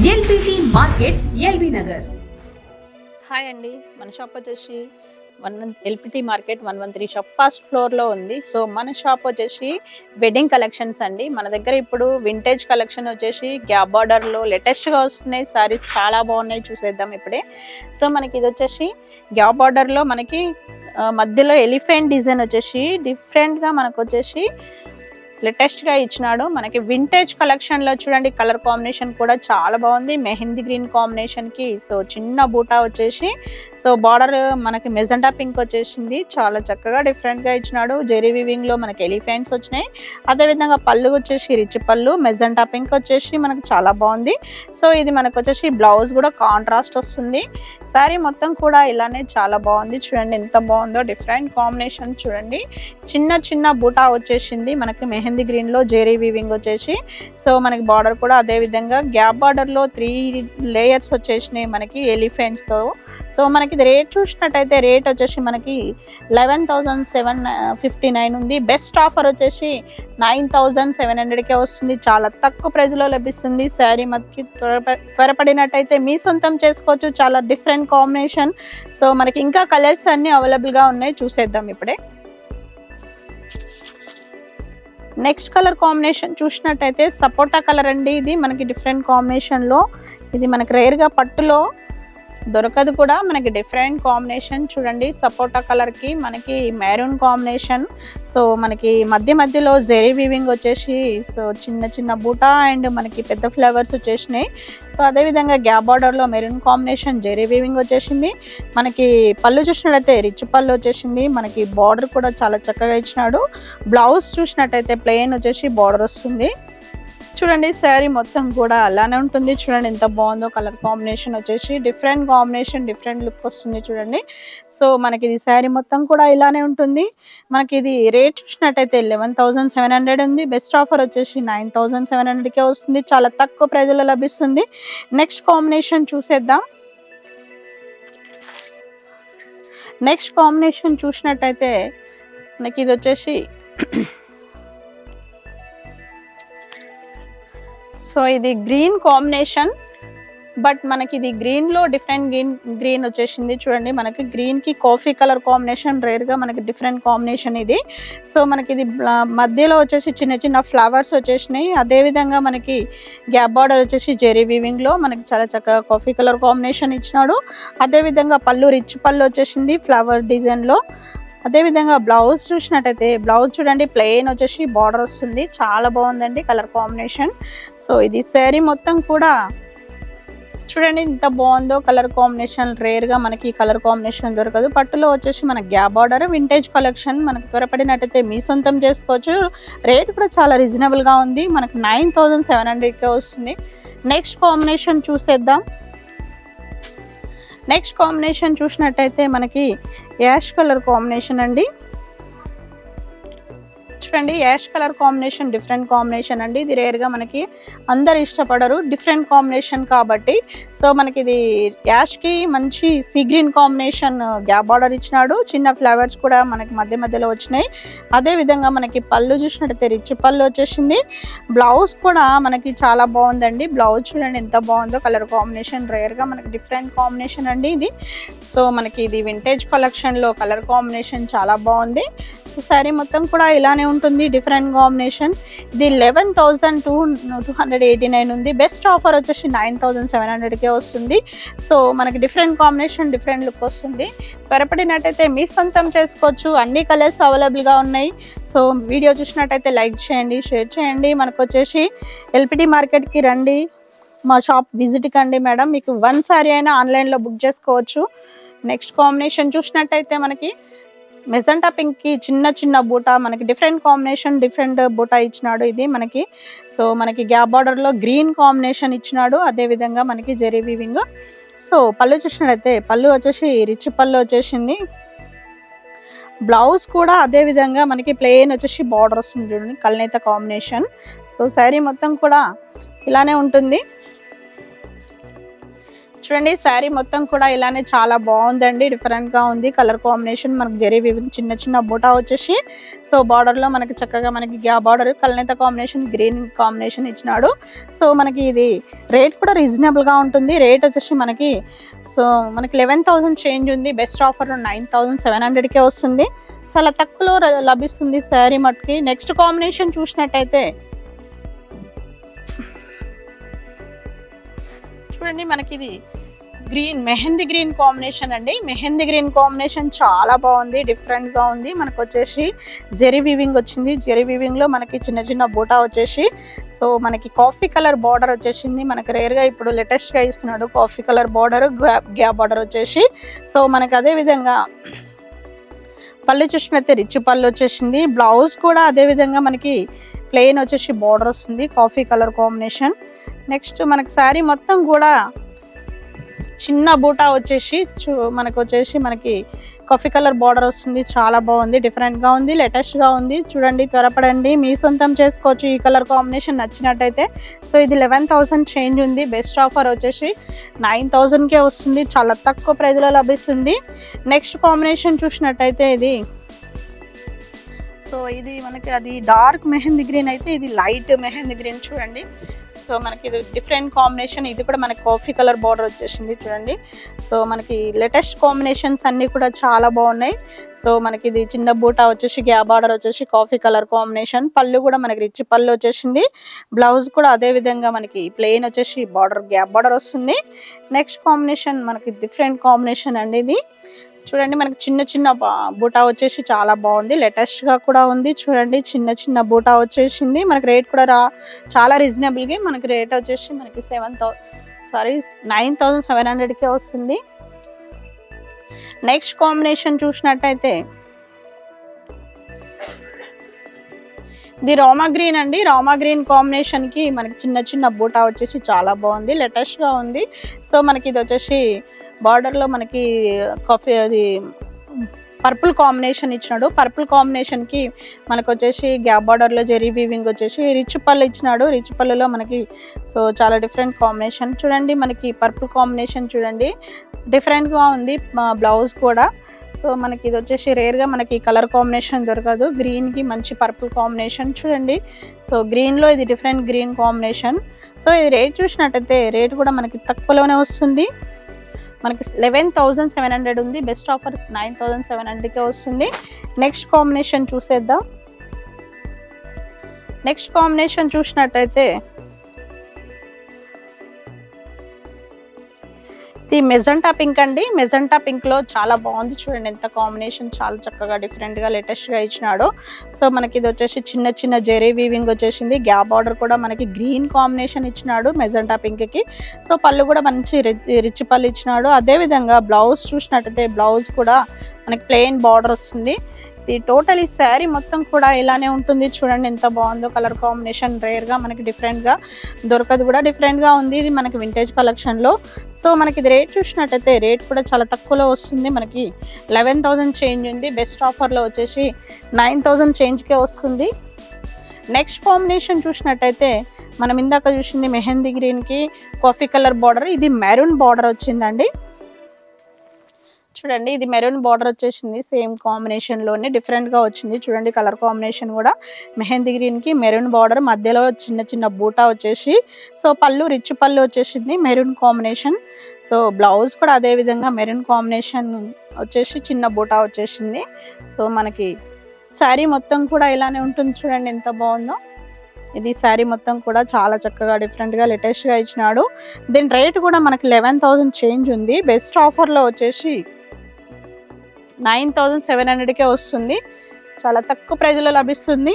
LBT market, LB Nagar. Hi అండి, మన shop వచ్చేసి ఎల్పిటి మార్కెట్ 113 షాప్ ఫస్ట్ ఫ్లోర్లో ఉంది. సో మన షాప్ వచ్చేసి వెడ్డింగ్ కలెక్షన్స్ అండి. మన దగ్గర ఇప్పుడు వింటేజ్ కలెక్షన్ వచ్చేసి గ్యాప్ బార్డర్లో లేటెస్ట్గా వస్తున్నాయి సారీస్, చాలా బాగున్నాయి, చూసేద్దాం ఇప్పుడే. సో మనకి ఇది వచ్చేసి గ్యాప్ బార్డర్లో మనకి మధ్యలో ఎలిఫెంట్ డిజైన్ వచ్చేసి డిఫరెంట్గా మనకు వచ్చేసి లేటెస్ట్గా ఇచ్చినాడు. మనకి వింటేజ్ కలెక్షన్లో చూడండి, కలర్ కాంబినేషన్ కూడా చాలా బాగుంది, మెహందీ గ్రీన్ కాంబినేషన్కి. సో చిన్న బూటా వచ్చేసి, సో బార్డర్ మనకి మెజెంటా పింక్ వచ్చేసింది, చాలా చక్కగా డిఫరెంట్గా ఇచ్చినాడు. జెరీ వీవింగ్లో మనకి ఎలిఫెంట్స్ వచ్చినాయి. అదేవిధంగా పళ్ళు వచ్చేసి రిచ్ పళ్ళు, మెజెంటా పింక్ వచ్చేసి మనకు చాలా బాగుంది. సో ఇది మనకు వచ్చేసి బ్లౌజ్ కూడా కాంట్రాస్ట్ వస్తుంది. శారీ మొత్తం కూడా ఇలానే చాలా బాగుంది, చూడండి ఎంత బాగుందో, డిఫరెంట్ కాంబినేషన్ చూడండి. చిన్న చిన్న బూటా వచ్చేసింది మనకి మెహందీ గ్రీన్ లో, జెరీ వీవింగ్ వచ్చేసి. సో మనకి బార్డర్ కూడా అదే విధంగా గ్యాప్ బార్డర్ లో 3 లేయర్స్ వచ్చేసినాయి మనకి ఎలిఫెంట్స్ తో. సో మనకి ఇది రేట్ చూసినట్టయితే రేట్ వచ్చేసి మనకి 11,759 ఉంది. బెస్ట్ ఆఫర్ వచ్చేసి 9,700కే వస్తుంది, చాలా తక్కువ ప్రైస్ లో లభిస్తుంది. శారీ మనకి త్వరపడినట్టయితే మీ సొంతం చేసుకోవచ్చు, చాలా డిఫరెంట్ కాంబినేషన్. సో మనకి ఇంకా కలర్స్ అన్ని అవైలబుల్ గా ఉన్నాయి, చూసేద్దాం ఇప్పుడే. నెక్స్ట్ కలర్ కాంబినేషన్ చూసినట్టయితే సపోటా కలర్ అండి. ఇది మనకి డిఫరెంట్ కాంబినేషన్లో, ఇది మనకి రేర్గా పట్టులో దొరకదు కూడా, మనకి డిఫరెంట్ కాంబినేషన్ చూడండి. సపోటా కలర్కి మనకి మెరూన్ కాంబినేషన్. సో మనకి మధ్యలో జెరీ వీవింగ్ వచ్చేసి, సో చిన్న చిన్న బూటా అండ్ మనకి పెద్ద ఫ్లవర్స్ వచ్చేసినాయి. సో అదేవిధంగా గ్యాప్ బార్డర్లో మెరూన్ కాంబినేషన్, జెరీ వీవింగ్ వచ్చేసింది. మనకి పళ్ళు చూసినట్టయితే రిచ్ పళ్ళు వచ్చేసింది. మనకి బార్డర్ కూడా చాలా చక్కగా ఇచ్చినాడు. బ్లౌజ్ చూసినట్టయితే ప్లెయిన్ వచ్చేసి బార్డర్ వస్తుంది. చూడండి శారీ మొత్తం కూడా అలానే ఉంటుంది, చూడండి ఎంత బాగుందో. కలర్ కాంబినేషన్ వచ్చేసి డిఫరెంట్ కాంబినేషన్, డిఫరెంట్ లుక్ వస్తుంది చూడండి. సో మనకి ఇది శారీ మొత్తం కూడా ఇలానే ఉంటుంది. మనకి ఇది రేట్ చూసినట్టయితే 11,700 ఉంది. బెస్ట్ ఆఫర్ వచ్చేసి 9,700కే వస్తుంది, చాలా తక్కువ ప్రైజ్లో లభిస్తుంది. నెక్స్ట్ కాంబినేషన్ చూసేద్దాం. నెక్స్ట్ కాంబినేషన్ చూసినట్టయితే మనకి ఇది వచ్చేసి, సో ఇది గ్రీన్ కాంబినేషన్, బట్ మనకి ఇది గ్రీన్లో డిఫరెంట్ గ్రీన్ వచ్చేసింది చూడండి. మనకి గ్రీన్కి కాఫీ కలర్ కాంబినేషన్ రేర్గా మనకి డిఫరెంట్ కాంబినేషన్ ఇది. సో మనకి ఇది మధ్యలో వచ్చేసి చిన్న చిన్న ఫ్లవర్స్ వచ్చేసినాయి. అదేవిధంగా మనకి గ్యాప్ బార్డర్ వచ్చేసి జెరీ వీవింగ్లో మనకి చాలా చక్కగా కాఫీ కలర్ కాంబినేషన్ ఇచ్చినాడు. అదేవిధంగా పళ్ళు రిచ్ పళ్ళు వచ్చేసింది ఫ్లవర్ డిజైన్లో. అదేవిధంగా బ్లౌజ్ చూసినట్టయితే, బ్లౌజ్ చూడండి ప్లెయిన్ వచ్చేసి బార్డర్ వస్తుంది, చాలా బాగుందండి కలర్ కాంబినేషన్. సో ఇది శారీ మొత్తం కూడా చూడండి ఎంత బాగుందో కలర్ కాంబినేషన్. రేర్గా మనకి కలర్ కాంబినేషన్ దొరకదు. పట్టులో వచ్చేసి మనకి గ్యాప్ బార్డర్, వింటేజ్ కలెక్షన్, మనకు త్వరపడినట్టయితే మీ సొంతం చేసుకోవచ్చు. రేట్ కూడా చాలా రీజనబుల్గా ఉంది, మనకి 9,700కే వస్తుంది. నెక్స్ట్ కాంబినేషన్ చూసేద్దాం. నెక్స్ట్ కాంబినేషన్ చూసినట్టయితే మనకి యాష్ కలర్ కాంబినేషన్ అండి. చూడండి ash colour combination different combination అండి. ఇది రేర్గా మనకి అందరు ఇష్టపడరు, డిఫరెంట్ కాంబినేషన్ కాబట్టి. సో మనకి ఇది యాష్కి మంచి sea green combination gap border ఇచ్చినాడు. చిన్న ఫ్లవర్స్ కూడా మనకి మధ్యలో వచ్చినాయి. అదేవిధంగా మనకి పళ్ళు చూసినట్టయితే రిచ్ పళ్ళు వచ్చేసింది. బ్లౌజ్ కూడా మనకి చాలా బాగుందండి. బ్లౌజ్ చూడండి ఎంత బాగుందో, కలర్ కాంబినేషన్ రేర్గా మనకి డిఫరెంట్ కాంబినేషన్ అండి ఇది. సో మనకి ఇది వింటేజ్ కలెక్షన్లో కలర్ కాంబినేషన్ చాలా బాగుంది. సో శారీ మొత్తం కూడా ఇలానే ఉంటుంది, డిఫరెంట్ కాంబినేషన్. ఇది 11,289 ఉంది. బెస్ట్ ఆఫర్ వచ్చేసి 9,700కే వస్తుంది. సో మనకి డిఫరెంట్ కాంబినేషన్, డిఫరెంట్ లుక్ వస్తుంది. త్వరపడినట్టయితే మీ సొంతం చేసుకోవచ్చు, అన్ని కలర్స్ అవైలబుల్గా ఉన్నాయి. సో వీడియో చూసినట్టయితే లైక్ చేయండి, షేర్ చేయండి. మనకు వచ్చేసి ఎల్పిటి మార్కెట్కి రండి, మా షాప్ విజిట్ కండి మేడం. మీకు 1 సారీ అయినా ఆన్లైన్లో బుక్ చేసుకోవచ్చు. నెక్స్ట్ కాంబినేషన్ చూసినట్టయితే మనకి మెజెంటా పింక్కి చిన్న చిన్న బూటా, మనకి డిఫరెంట్ కాంబినేషన్, డిఫరెంట్ బూటా ఇచ్చినాడు ఇది మనకి. సో మనకి గ్యాప్ బార్డర్లో గ్రీన్ కాంబినేషన్ ఇచ్చినాడు. అదేవిధంగా మనకి జెరీ వీవింగ్. సో పళ్ళు చూసినట్టయితే పళ్ళు వచ్చేసి రిచ్ పళ్ళు వచ్చేసింది. బ్లౌజ్ కూడా అదేవిధంగా మనకి ప్లెయిన్ వచ్చేసి బార్డర్ వస్తుంది చూడండి, కల్నేత కాంబినేషన్. సో శారీ మొత్తం కూడా ఇలానే ఉంటుంది. చూడండి శారీ మొత్తం కూడా ఇలానే చాలా బాగుందండి, డిఫరెంట్ గా ఉంది కలర్ కాంబినేషన్. మనకి జరీ వీవింగ్ చిన్న చిన్న బూటా వచ్చేసి సో బార్డర్ లో మనకి చక్కగా మనకి బార్డర్ కలనేత కాంబినేషన్ గ్రీన్ కాంబినేషన్ ఇచ్చినాడు. సో మనకి ఇది రేట్ కూడా రీజనబుల్ గా ఉంటుంది. రేట్ వచ్చేసి మనకి సో మనకి 11,000 చేంజ్ ఉంది. బెస్ట్ ఆఫర్ 9,700కే వస్తుంది. చాలా తక్కువలో లభిస్తుంది శారీ మట్టుకి. నెక్స్ట్ కాంబినేషన్ చూసినట్టయితే చూడండి, మనకి ఇది గ్రీన్ మెహందీ గ్రీన్ కాంబినేషన్ అండి. మెహందీ గ్రీన్ కాంబినేషన్ చాలా బాగుంది, డిఫరెంట్ గా ఉంది. మనకు వచ్చేసి జెరీ వీవింగ్ వచ్చింది. జెరీ వీవింగ్ లో మనకి చిన్న చిన్న బూటా వచ్చేసి సో మనకి కాఫీ కలర్ బార్డర్ వచ్చేసింది. మనకి రేర్ గా ఇప్పుడు లేటెస్ట్ గా ఇస్తున్నాడు coffee colour border, gap border వచ్చేసి. సో మనకి అదే విధంగా పళ్ళు చూసినట్లయితే రిచ్ పళ్ళు వచ్చేసింది. బ్లౌజ్ కూడా అదే విధంగా మనకి ప్లెయిన్ వచ్చేసి బార్డర్ వస్తుంది, కాఫీ కలర్ కాంబినేషన్. నెక్స్ట్ మనకి శారీ మొత్తం కూడా చిన్న బూటా వచ్చేసి మనకు వచ్చేసి మనకి కాఫీ కలర్ బార్డర్ వస్తుంది. చాలా బాగుంది, డిఫరెంట్ గా ఉంది, లేటెస్ట్ గా ఉంది. చూడండి, త్వరపడండి, మీ సొంతం చేసుకోవచ్చు ఈ కలర్ కాంబినేషన్ నచ్చినట్టయితే. సో ఇది 11,000 చేంజ్ ఉంది. బెస్ట్ ఆఫర్ వచ్చేసి 9,000కే వస్తుంది. చాలా తక్కువ ప్రైజ్లో లభిస్తుంది. నెక్స్ట్ కాంబినేషన్ చూసినట్టయితే ఇది సో ఇది మనకి అది డార్క్ మెహందీ గ్రీన్ అయితే ఇది లైట్ మెహందీ గ్రీన్. చూడండి, సో మనకి ఇది డిఫరెంట్ కాంబినేషన్. ఇది కూడా మనకి కాఫీ కలర్ బార్డర్ వచ్చేసింది. చూడండి, సో మనకి లేటెస్ట్ కాంబినేషన్స్ అన్నీ కూడా చాలా బాగున్నాయి. సో మనకి ఇది చిన్న బూటా వచ్చేసి గ్యాప్ బార్డర్ వచ్చేసి కాఫీ కలర్ కాంబినేషన్. పళ్ళు కూడా మనకి రిచ్ పళ్ళు వచ్చేసింది. బ్లౌజ్ కూడా అదే విధంగా మనకి ప్లెయిన్ వచ్చేసి బార్డర్ గ్యాప్ బార్డర్ వస్తుంది. నెక్స్ట్ కాంబినేషన్ మనకి డిఫరెంట్ కాంబినేషన్ అండి. ఇది చూడండి, మనకి చిన్న చిన్న బూటా వచ్చేసి చాలా బాగుంది, లేటెస్ట్ గా కూడా ఉంది. చూడండి, చిన్న చిన్న బూటా వచ్చేసింది. మనకి రేట్ కూడా చాలా రీజనబుల్ గా మనకి రేట్ వచ్చేసి మనకి 9,700కే వస్తుంది. నెక్స్ట్ కాంబినేషన్ చూసినట్టయితే ఇది రామా గ్రీన్ అండి. రామా గ్రీన్ కాంబినేషన్ కి మనకి చిన్న చిన్న బూటా వచ్చేసి చాలా బాగుంది, లేటెస్ట్ గా ఉంది. సో మనకి ఇది వచ్చేసి బార్డర్ లో మనకి కాఫీ అది పర్పుల్ కాంబినేషన్ ఇచ్చినాడు. పర్పుల్ కాంబినేషన్ కి మనకు వచ్చేసి గ్యాప్ బార్డర్ లో జెరీ వీవింగ్ వచ్చేసి రిచ్ పళ్ళు ఇచ్చినాడు. రిచ్ పళ్ళులో మనకి సో చాలా డిఫరెంట్ కాంబినేషన్. చూడండి, మనకి పర్పుల్ కాంబినేషన్ చూడండి, డిఫరెంట్ గా ఉంది. బ్లౌజ్ కూడా సో మనకి ఇది వచ్చేసి రేర్ గా మనకి కలర్ కాంబినేషన్ దొరకదు. గ్రీన్ కి మంచి పర్పుల్ కాంబినేషన్. చూడండి, సో గ్రీన్ లో ఇది డిఫరెంట్ గ్రీన్ కాంబినేషన్. సో ఇది రేట్ చూసినట్టయితే రేట్ కూడా మనకి తక్కువలోనే వస్తుంది. మనకి 11,700 ఉంది. బెస్ట్ ఆఫర్ 9,700కే వస్తుంది. నెక్స్ట్ కాంబినేషన్ చూసేద్దాం. నెక్స్ట్ కాంబినేషన్ చూసినట్టయితే ఇది మెజెంటా పింక్ అండి. మెజెంటా పింక్ లో చాలా బాగుంది. చూడండి, ఎంత కాంబినేషన్ చాలా చక్కగా డిఫరెంట్ గా లేటెస్ట్ గా ఇచ్చినాడు. సో మనకి ఇది వచ్చేసి చిన్న చిన్న జెరీ వీవింగ్ వచ్చేసింది. గ్యాప్ బార్డర్ కూడా మనకి గ్రీన్ కాంబినేషన్ ఇచ్చినాడు మెజెంటా పింక్ కి. సో పళ్ళు కూడా మంచి రిచ్ పళ్ళు ఇచ్చినాడు. అదే విధంగా బ్లౌజ్ చూసినట్టయితే బ్లౌజ్ కూడా మనకి ప్లెయిన్ బార్డర్ వస్తుంది. ఇది టోటల్ ఈ శారీ మొత్తం కూడా ఇలానే ఉంటుంది. చూడండి, ఎంత బాగుందో కలర్ కాంబినేషన్. రేర్ గా మనకి డిఫరెంట్ గా దొరకదు కూడా, డిఫరెంట్ గా ఉంది. ఇది మనకి వింటేజ్ కలెక్షన్ లో. సో మనకి ఇది రేట్ చూసినట్టయితే రేట్ కూడా చాలా తక్కువలో వస్తుంది. మనకి 11,000 చేంజ్ ఉంది. బెస్ట్ ఆఫర్ లో వచ్చేసి 9,000 చేంజ్కే వస్తుంది. నెక్స్ట్ కాంబినేషన్ చూసినట్టయితే మనం ఇందాక చూసింది మెహందీ గ్రీన్ కి కాఫీ కలర్ బార్డర్, ఇది మెరూన్ బార్డర్ వచ్చిందండి. చూడండి, ఇది మెరూన్ బార్డర్ వచ్చేసింది. సేమ్ కాంబినేషన్ లోనే డిఫరెంట్ గా వచ్చింది. చూడండి, కలర్ కాంబినేషన్ కూడా మెహందీ గ్రీన్ కి మెరూన్ బార్డర్, మధ్యలో చిన్న చిన్న బూటా వచ్చేసి సో పళ్ళు రిచ్ పళ్ళు వచ్చేసింది మెరూన్ కాంబినేషన్. సో బ్లౌజ్ కూడా అదే విధంగా మెరూన్ కాంబినేషన్ వచ్చేసి చిన్న బూటా వచ్చేసింది. సో మనకి శారీ మొత్తం కూడా ఇలానే ఉంటుంది. చూడండి, ఎంత బాగుందో. ఇది శారీ మొత్తం కూడా చాలా చక్కగా డిఫరెంట్ గా లేటెస్ట్ గా ఇచ్చినాడు. దీని రేట్ కూడా మనకి 11,000 చేంజ్ ఉంది. బెస్ట్ ఆఫర్ లో వచ్చేసి 9,700కే వస్తుంది. చాలా తక్కువ ప్రైజ్లో లభిస్తుంది.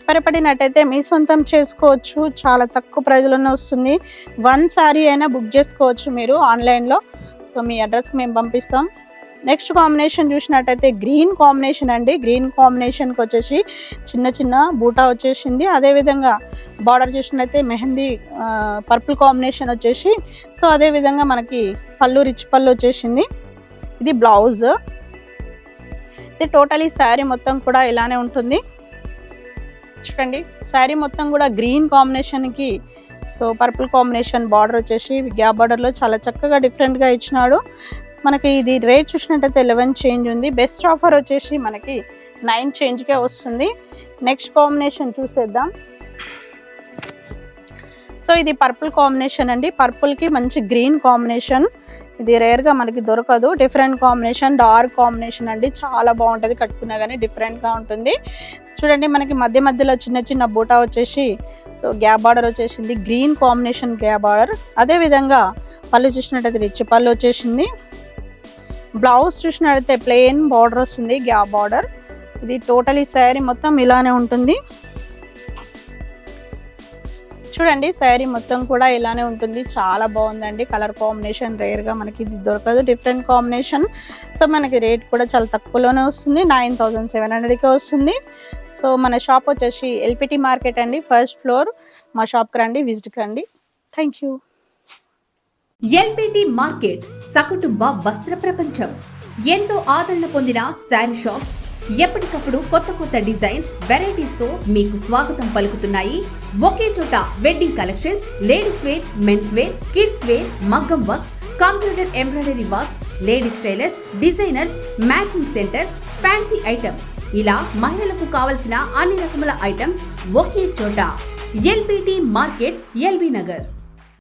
త్వరపడినట్టయితే మీ సొంతం చేసుకోవచ్చు. చాలా తక్కువ ప్రైజ్లోనే వస్తుంది. 1 శారీ అయినా బుక్ చేసుకోవచ్చు మీరు ఆన్లైన్లో. సో మీ అడ్రస్కి మేము పంపిస్తాం. నెక్స్ట్ కాంబినేషన్ చూసినట్టయితే గ్రీన్ కాంబినేషన్ అండి. గ్రీన్ కాంబినేషన్కి వచ్చేసి చిన్న చిన్న బూటా వచ్చేసింది. అదేవిధంగా బార్డర్ చూసినట్టయితే మెహందీ పర్పుల్ కాంబినేషన్ వచ్చేసి సో అదేవిధంగా మనకి పళ్ళు రిచ్ పళ్ళు వచ్చేసింది. ఇది బ్లౌజ్. ఇది టోటలీ శారీ మొత్తం కూడా ఇలానే ఉంటుంది. చూడండి, శారీ మొత్తం కూడా గ్రీన్ కాంబినేషన్కి సో పర్పుల్ కాంబినేషన్ బార్డర్ వచ్చేసి గ్యాప్ బార్డర్లో చాలా చక్కగా డిఫరెంట్గా ఇచ్చినాడు. మనకి ఇది రేట్ చూసినట్టయితే 11 చేంజ్ ఉంది. బెస్ట్ ఆఫర్ వచ్చేసి మనకి 9 చేంజ్కే వస్తుంది. నెక్స్ట్ కాంబినేషన్ చూసేద్దాం. సో ఇది పర్పుల్ కాంబినేషన్ అండి. పర్పుల్కి మంచి గ్రీన్ కాంబినేషన్, ఇది రేర్గా మనకి దొరకదు. డిఫరెంట్ కాంబినేషన్, డార్క్ కాంబినేషన్ అండి. చాలా బాగుంటుంది, కట్టుకున్నా కానీ డిఫరెంట్గా ఉంటుంది. చూడండి మనకి మధ్య మధ్యలో చిన్న చిన్న బూటా వచ్చేసి సో గ్యాప్ బార్డర్ వచ్చేసింది, గ్రీన్ కాంబినేషన్ గ్యాప్ బార్డర్. అదేవిధంగా పళ్ళు చూసినట్టయితే రిచ్ పళ్ళు వచ్చేసింది. బ్లౌజ్ చూసినట్టయితే ప్లెయిన్ బార్డర్ వస్తుంది, గ్యాప్ బార్డర్. ఇది టోటలీ శారీ మొత్తం ఇలానే ఉంటుంది. చూడండి శారీ మొత్తం కూడా ఇలానే ఉంటుంది. చాలా బాగుందండి. కలర్ కాంబినేషన్ రేర్గా మనకి ఇది దొరకదు, డిఫరెంట్ కాంబినేషన్. సో మనకి రేట్ కూడా చాలా తక్కువలోనే వస్తుంది, 9700కే వస్తుంది. సో మన షాప్ వచ్చేసి ఎల్పిటి మార్కెట్ అండి, ఫస్ట్ ఫ్లోర్. మా షాప్కి రండి, విజిట్ కండి. Thank you. ఎల్పిటి మార్కెట్ సకుటుంబ వస్త్ర ప్రపంచం. ఎంతో ఆదరణ పొందిన శారీ షాప్ ఎప్పటికప్పుడు కొత్త కొత్త డిజైన్స్, వెరైటీస్ తో మీకు స్వాగతం పలుకుతున్నాయి. ఒకే చోట wedding collections, ladies wear, mens wear, kids wear, మగ్గం works, computer embroidery work, ladies tailors, designers, matching centre, fancy items, ఇలా మహిళలకు కావలసిన అన్ని రకముల ఐటమ్స్ ఒకే చోట. LPT market, LV Nagar.